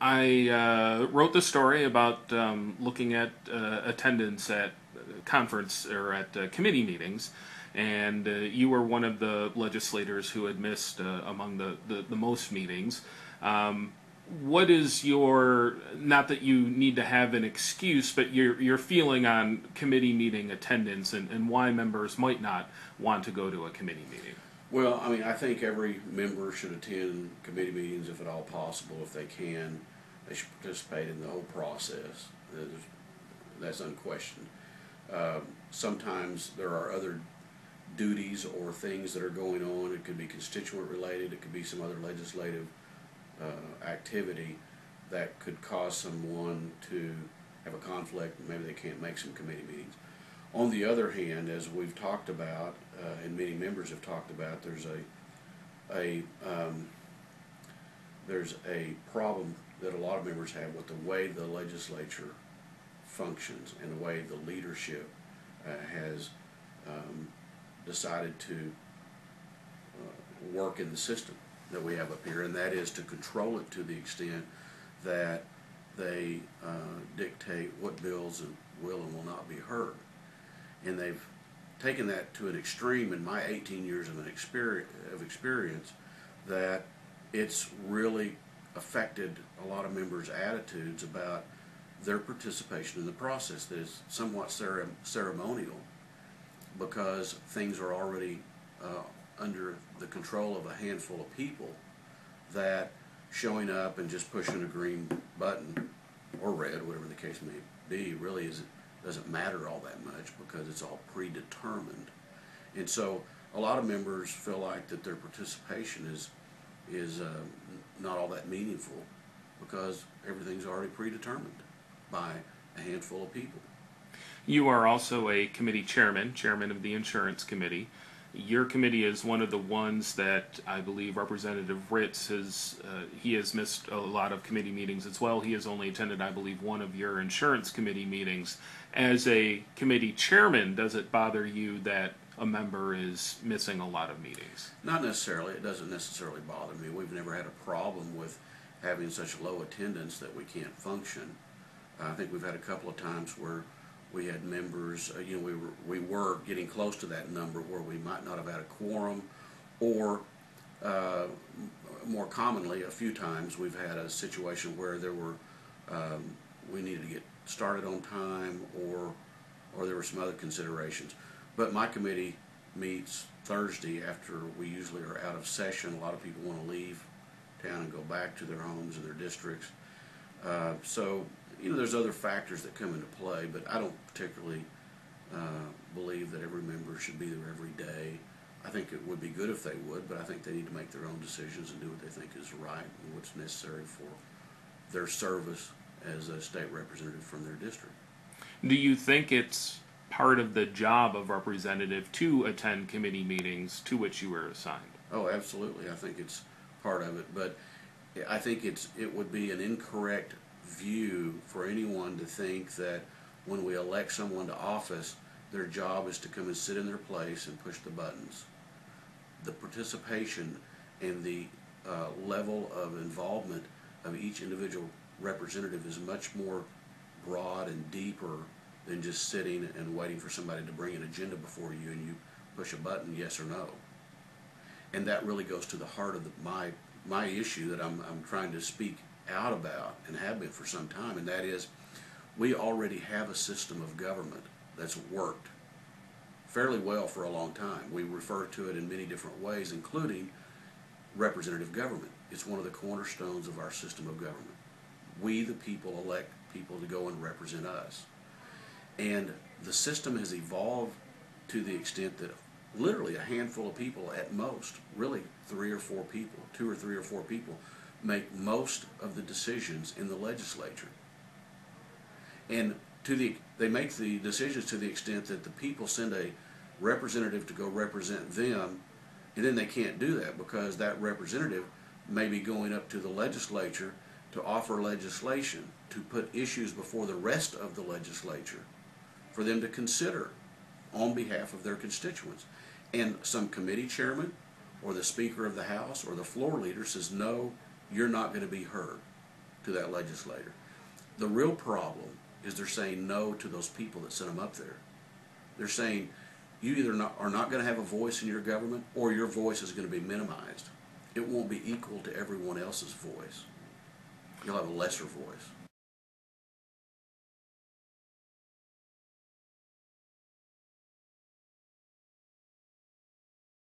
I wrote the story about looking at attendance at conference or at committee meetings, and you were one of the legislators who had missed among the most meetings. What is your, not that you need to have an excuse, but your feeling on committee meeting attendance and why members might not want to go to a committee meeting? Well, I mean, I think every member should attend committee meetings if at all possible. If they can, they should participate in the whole process. That's unquestioned. Sometimes there are other duties or things that are going on. It could be constituent related. It could be some other legislative activity that could cause someone to have a conflict. Maybe they can't make some committee meetings. On the other hand, as we've talked about, and many members have talked about, there's a problem that a lot of members have with the way the legislature functions and the way the leadership has decided to work in the system that we have up here, and that is to control it to the extent that they dictate what bills will and will not be heard. And they've taken that to an extreme in my 18 years of experience that it's really affected a lot of members' attitudes about their participation in the process. That is somewhat ceremonial because things are already under the control of a handful of people, that showing up and just pushing a green button or red, whatever the case may be, really doesn't matter all that much because it's all predetermined. And so a lot of members feel like that their participation is not all that meaningful because everything's already predetermined by a handful of people. You are also a committee chairman of the insurance committee. Your committee is one of the ones that I believe Representative Ritz he has missed a lot of committee meetings as well. He has only attended, I believe, one of your insurance committee meetings. As a committee chairman, does it bother you that a member is missing a lot of meetings? Not necessarily. It doesn't necessarily bother me. We've never had a problem with having such low attendance that we can't function. I think we've had a couple of times where we had members, we were getting close to that number where we might not have had a quorum, or more commonly, a few times we've had a situation where we needed to get started on time, or there were some other considerations. But my committee meets Thursday after we usually are out of session. A lot of people want to leave town and go back to their homes and their districts. So there's other factors that come into play, but I don't particularly believe that every member should be there every day. I think it would be good if they would, but I think they need to make their own decisions and do what they think is right and what's necessary for their service as a state representative from their district. Do you think it's part of the job of representative to attend committee meetings to which you were assigned? Oh, absolutely. I think it's part of it, but I think it would be an incorrect view for anyone to think that when we elect someone to office, their job is to come and sit in their place and push the buttons. The participation and the level of involvement of each individual representative is much more broad and deeper than just sitting and waiting for somebody to bring an agenda before you and you push a button, yes or no. And that really goes to the heart of my issue that I'm trying to speak out about and have been for some time, and that is we already have a system of government that's worked fairly well for a long time. We refer to it in many different ways, including representative government. It's one of the cornerstones of our system of government. We, the people, elect people to go and represent us. And the system has evolved to the extent that literally a handful of people at most, really 3 or 4 people, 2 or 3 or 4 people, make most of the decisions in the legislature. And they make the decisions to the extent that the people send a representative to go represent them, and then they can't do that because that representative may be going up to the legislature to offer legislation, to put issues before the rest of the legislature for them to consider on behalf of their constituents. And some committee chairman or the Speaker of the House or the floor leader says, no, you're not going to be heard. to that legislator. The real problem is they're saying no to those people that sent them up there. They're saying you either are not going to have a voice in your government, or your voice is going to be minimized. It won't be equal to everyone else's voice. You'll have a lesser voice.